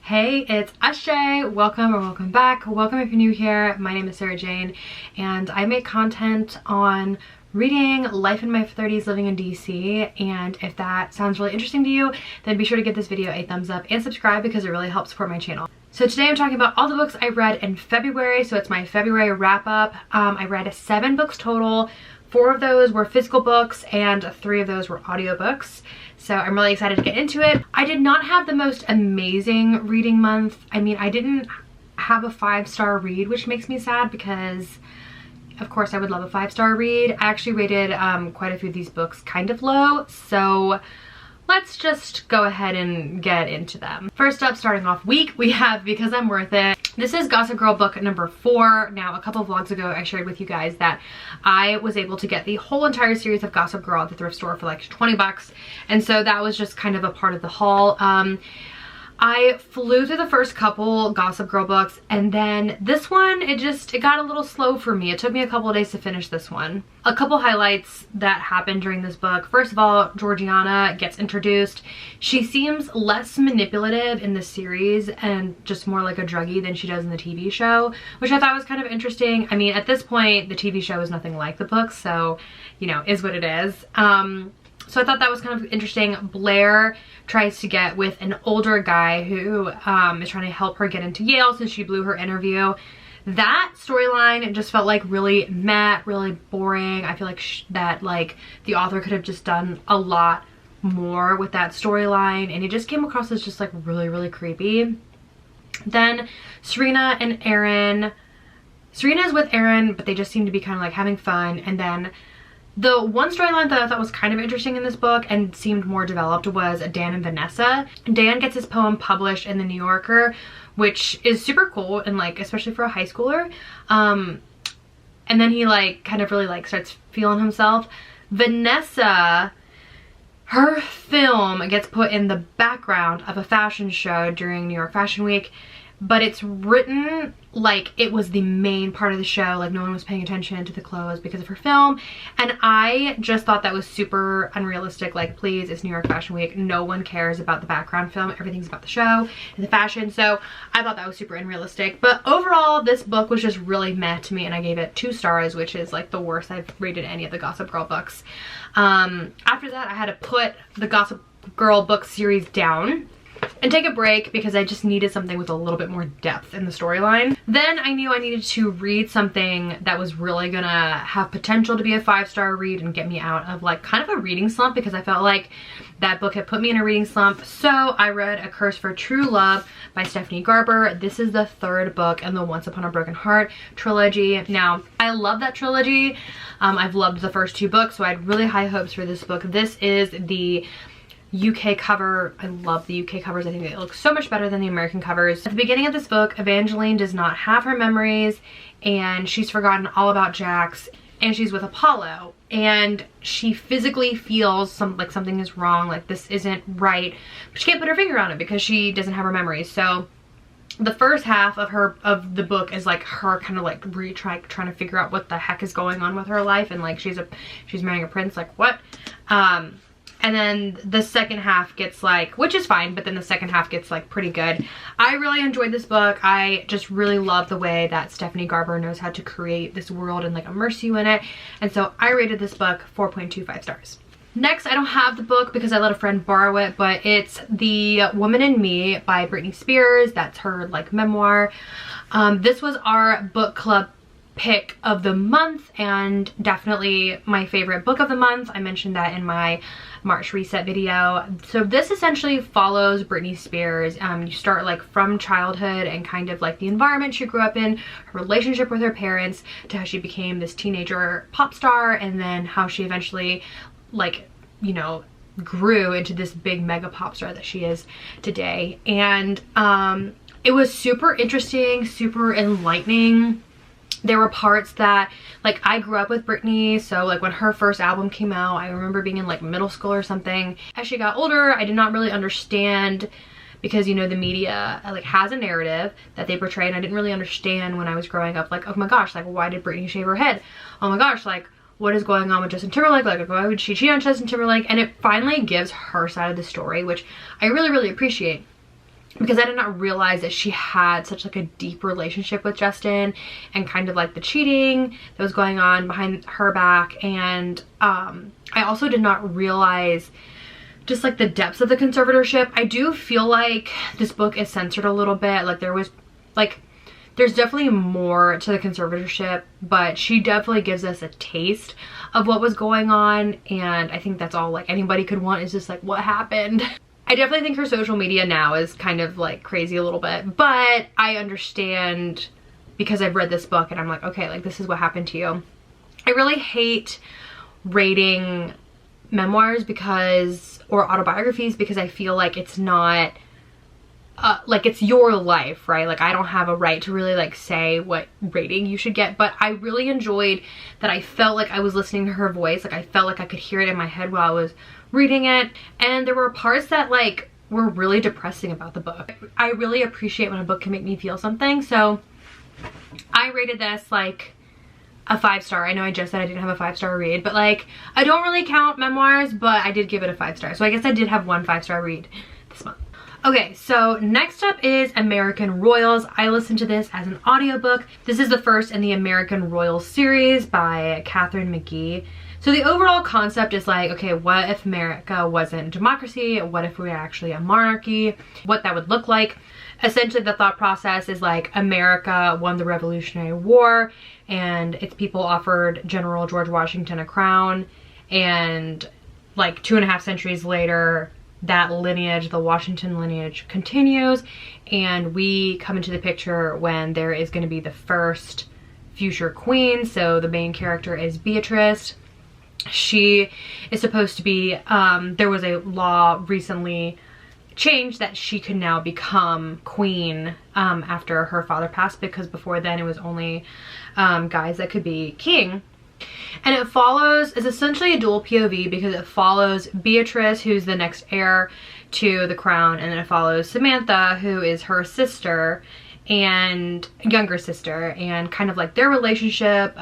Hey, it's Ashay. Welcome or welcome back. Welcome if you're new here. My name is Sarah Jane and I make content on reading, life in my 30s, living in DC, and if that sounds really interesting to you, then be sure to give this video a thumbs up and subscribe because it really helps support my channel. So today I'm talking about all the books I read in February, so it's my February wrap up. I read 7 books total. 4 of those were physical books and 3 of those were audiobooks. So I'm really excited to get into it. I did not have the most amazing reading month. I mean, I didn't have a 5-star read, which makes me sad because of course I would love a 5-star read. I actually rated quite a few of these books kind of low, so let's just go ahead and get into them. First up, starting off week, we have Because I'm Worth It. This is Gossip Girl book number 4. Now, a couple of vlogs ago, I shared with you guys that I was able to get the whole entire series of Gossip Girl at the thrift store for like 20 bucks. And so that was just kind of a part of the haul. I flew through the first couple Gossip Girl books, and then this one, it got a little slow for me. It took me a couple of days to finish this one. A couple highlights that happened during this book. First of all, Georgiana gets introduced. She seems less manipulative in the series and just more like a druggie than she does in the TV show, which I thought was kind of interesting. I mean, at this point, the TV show is nothing like the book, so, you know, is what it is. So I thought that was kind of interesting. Blair tries to get with an older guy who is trying to help her get into Yale since she blew her interview. That storyline just felt like really meh, really boring. I feel like that the author could have just done a lot more with that storyline, and it just came across as just like really, really creepy. Then Serena and Aaron. Serena's with Aaron, but they just seem to be kind of like having fun. And then the one storyline that I thought was kind of interesting in this book and seemed more developed was Dan and Vanessa. Dan gets his poem published in the New Yorker, which is super cool and like especially for a high schooler. And then he like kind of really like starts feeling himself. Vanessa, her film gets put in the background of a fashion show during New York Fashion Week, but it's written like it was the main part of the show, like no one was paying attention to the clothes because of her film. And I just thought that was super unrealistic. Like, please, it's New York Fashion Week, no one cares about the background film, everything's about the show and the fashion. So I thought that was super unrealistic, but overall this book was just really meh to me, and I gave it 2 stars, which is like the worst I've rated any of the Gossip Girl books. After that, I had to put the Gossip Girl book series down and take a break because I just needed something with a little bit more depth in the storyline. Then I knew I needed to read something that was really gonna have potential to be a 5-star read and get me out of like kind of a reading slump, because I felt like that book had put me in a reading slump. So I read A Curse for True Love by Stephanie Garber. This is the 3rd book in the Once Upon a Broken Heart trilogy. Now, I love that trilogy. I've loved the first 2 books, so I had really high hopes for this book. This is the UK cover. I love the UK covers. I think they look so much better than the American covers. At the beginning of this book, Evangeline does not have her memories and she's forgotten all about Jax, and she's with Apollo, and she physically feels like something is wrong, like this isn't right, but she can't put her finger on it because she doesn't have her memories. So the first half of the book is like her kind of like trying to figure out what the heck is going on with her life, and like she's marrying a prince, like what? And then the second half gets like, which is fine, but then the second half gets like pretty good. I really enjoyed this book. I just really love the way that Stephanie Garber knows how to create this world and like immerse you in it. And so I rated this book 4.25 stars. Next, I don't have the book because I let a friend borrow it, but it's The Woman in Me by Britney Spears. That's her like memoir. This was our book club pick of the month and definitely my favorite book of the month. I mentioned that in my March reset video. So this essentially follows Britney Spears. You start like from childhood and kind of like the environment she grew up in, her relationship with her parents, to how she became this teenager pop star, and then how she eventually like, you know, grew into this big mega pop star that she is today. And it was super interesting, super enlightening. There were parts that, like, I grew up with Britney, so like when her first album came out, I remember being in like middle school or something. As she got older, I did not really understand, because, you know, the media like has a narrative that they portray, and I didn't really understand when I was growing up, like, oh my gosh, like, why did Britney shave her head? Oh my gosh, like, what is going on with Justin Timberlake? Like, why would she cheat on Justin Timberlake? And it finally gives her side of the story, which I really, really appreciate. because I did not realize that she had such like a deep relationship with Justin, and kind of like the cheating that was going on behind her back. And I also did not realize just like the depths of the conservatorship. I do feel like this book is censored a little bit. Like there's definitely more to the conservatorship, but she definitely gives us a taste of what was going on. And I think that's all like anybody could want, is just like what happened. I definitely think her social media now is kind of like crazy a little bit, but I understand because I've read this book and I'm like, okay, like this is what happened to you. I really hate rating memoirs or autobiographies, because I feel like it's not like it's your life, right? Like I don't have a right to really like say what rating you should get, but I really enjoyed that. I felt like I was listening to her voice. Like I felt like I could hear it in my head while I was reading it, and there were parts that like were really depressing about the book. I really appreciate when a book can make me feel something, so I rated this like a 5-star. I know I just said I didn't have a 5-star read, but like I don't really count memoirs, but I did give it a 5-star, so I guess I did have one 5-star read this month. Okay, so next up is American Royals. I listened to this as an audiobook. This is the first in the American Royals series by Katherine McGee. So the overall concept is like, okay, what if America wasn't democracy? What if we were actually a monarchy? What that would look like. Essentially the thought process is like America won the Revolutionary War and its people offered General George Washington a crown, and like 2.5 centuries later, that lineage, the Washington lineage, continues, and we come into the picture when there is going to be the first future queen. So the main character is Beatrice. She is supposed to be, there was a law recently changed that she could now become queen after her father passed, because before then it was only guys that could be king. And it follows, is essentially a dual POV, because it follows Beatrice, who's the next heir to the crown, and then it follows Samantha, who is her sister and younger sister, and kind of like their relationship,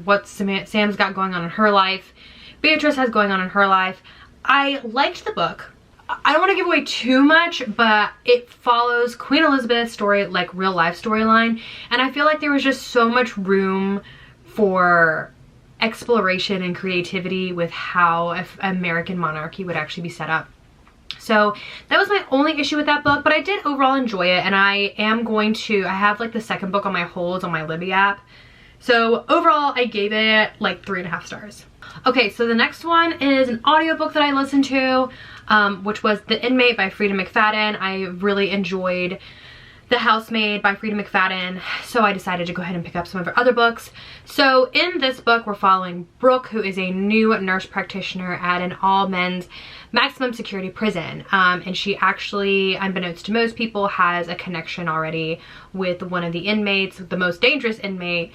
what Sam's got going on in her life, Beatrice has going on in her life. I liked the book. I don't want to give away too much, but it follows Queen Elizabeth's story, like real life storyline, and I feel like there was just so much room for exploration and creativity with how an American monarchy would actually be set up. So that was my only issue with that book, but I did overall enjoy it, and I have like the second book on my holds on my Libby app. So overall I gave it like 3.5 stars. Okay, so the next one is an audiobook that I listened to, which was The Inmate by Freida McFadden. I really enjoyed The Housemaid by Freida McFadden, so I decided to go ahead and pick up some of her other books. So in this book, we're following Brooke, who is a new nurse practitioner at an all-men's maximum security prison. And she actually, unbeknownst to most people, has a connection already with one of the inmates, the most dangerous inmate,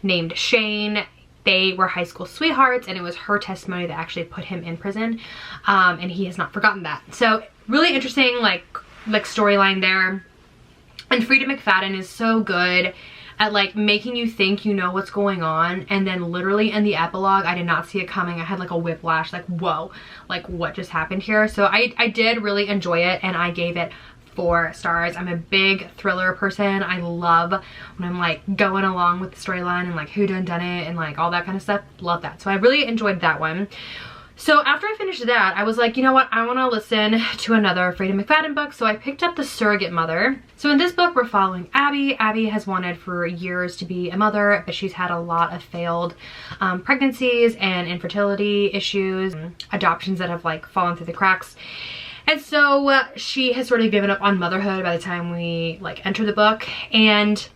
named Shane. They were high school sweethearts, and it was her testimony that actually put him in prison. And he has not forgotten that. So really interesting, like storyline there. And Freida McFadden is so good at like making you think you know what's going on, and then literally in the epilogue, I did not see it coming. I had like a whiplash, like whoa, like what just happened here? So I did really enjoy it, and I gave it 4 stars. I'm a big thriller person. I love when I'm like going along with the storyline and like who done it and like all that kind of stuff. Love that. So I really enjoyed that one. So after I finished that, I was like, you know what, I want to listen to another Freida McFadden book, so I picked up The Surrogate Mother. So in this book, we're following Abby. Abby has wanted for years to be a mother, but she's had a lot of failed pregnancies and infertility issues, adoptions that have like fallen through the cracks. And so she has sort of given up on motherhood by the time we like enter the book, and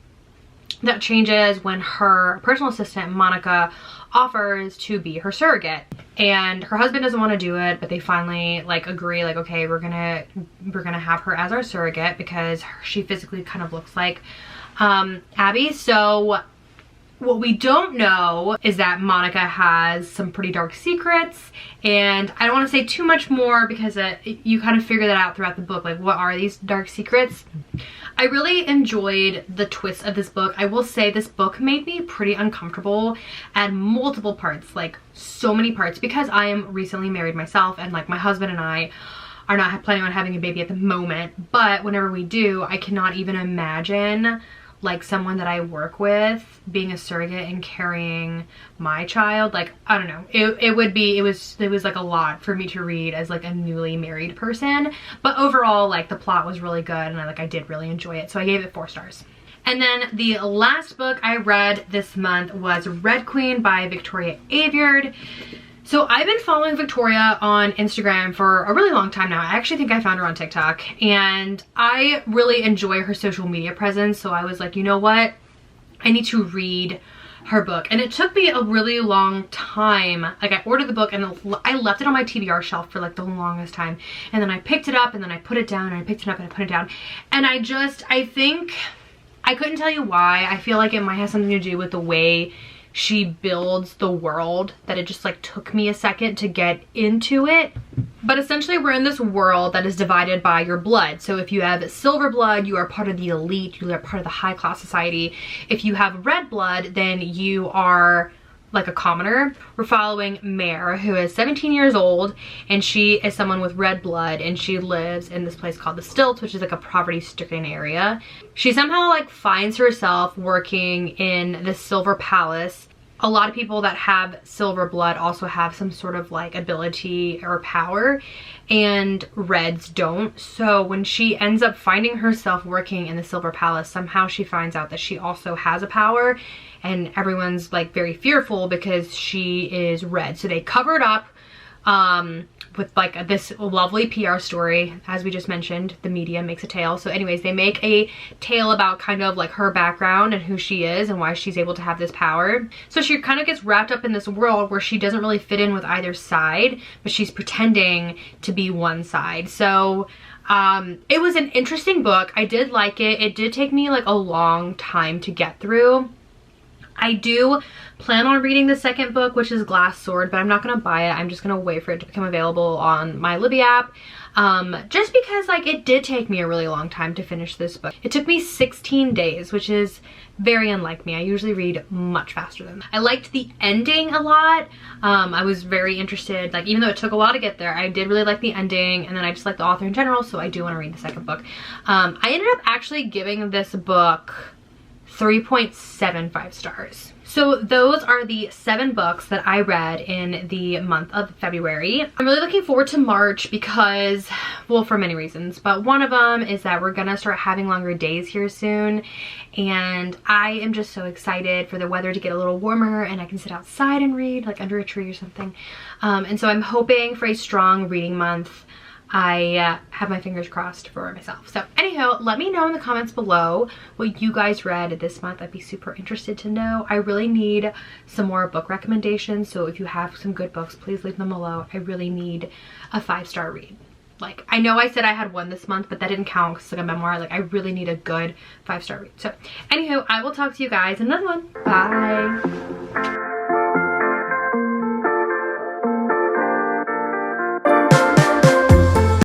that changes when her personal assistant, Monica, offers to be her surrogate, and her husband doesn't want to do it, but they finally like agree, like, okay, we're gonna have her as our surrogate because she physically kind of looks like Abby. So what we don't know is that Monica has some pretty dark secrets, and I don't want to say too much more because you kind of figure that out throughout the book, like what are these dark secrets. I really enjoyed the twist of this book. I will say this book made me pretty uncomfortable at multiple parts, like so many parts, because I am recently married myself, and like my husband and I are not planning on having a baby at the moment, but whenever we do, I cannot even imagine like someone that I work with being a surrogate and carrying my child. Like, I don't know, it was like a lot for me to read as like a newly married person, but overall like the plot was really good and I did really enjoy it, so I gave it 4 stars. And then the last book I read this month was Red Queen by Victoria Aveyard. So I've been following Victoria on Instagram for a really long time now. I actually think I found her on TikTok, and I really enjoy her social media presence. So I was like, you know what? I need to read her book. And it took me a really long time. Like, I ordered the book and I left it on my TBR shelf for like the longest time. And then I picked it up and then I put it down and I picked it up and I put it down. And I think, I couldn't tell you why. I feel like it might have something to do with the way she builds the world, that it just like took me a second to get into it. But essentially we're in this world that is divided by your blood. So if you have silver blood, you are part of the elite, you are part of the high class society. If you have red blood, then you are like a commoner. We're following Mare, who is 17 years old, and she is someone with red blood, and she lives in this place called the Stilts, which is like a poverty-stricken area. She somehow like finds herself working in the Silver Palace. A lot of people that have silver blood also have some sort of like ability or power, and reds don't. So when she ends up finding herself working in the Silver Palace, somehow she finds out that she also has a power, and everyone's like very fearful because she is red. So they cover it up with like this lovely PR story. As we just mentioned, the media makes a tale. So anyways, they make a tale about kind of like her background and who she is and why she's able to have this power. So she kind of gets wrapped up in this world where she doesn't really fit in with either side, but she's pretending to be one side. So it was an interesting book. I did like it. It did take me like a long time to get through. I do plan on reading the second book, which is Glass Sword, but I'm not going to buy it. I'm just going to wait for it to become available on my Libby app. Just because like it did take me a really long time to finish this book. It took me 16 days, which is very unlike me. I usually read much faster than that. I liked the ending a lot. I was very interested, like even though it took a while to get there, I did really like the ending, and then I just like the author in general, so I do want to read the second book. I ended up actually giving this book 3.75 stars. So those are the 7 books that I read in the month of February. I'm really looking forward to March because, well, for many reasons, but one of them is that we're gonna start having longer days here soon, and I am just so excited for the weather to get a little warmer and I can sit outside and read, like under a tree or something. And so I'm hoping for a strong reading month. I have my fingers crossed for myself. So anyhow, let me know in the comments below what you guys read this month. I'd be super interested to know. I really need some more book recommendations, so if you have some good books, please leave them below. I really need a 5-star read. Like, I know I said I had one this month, but that didn't count because it's like a memoir. Like, I really need a good 5-star read. So anywho, I will talk to you guys in another one. Bye.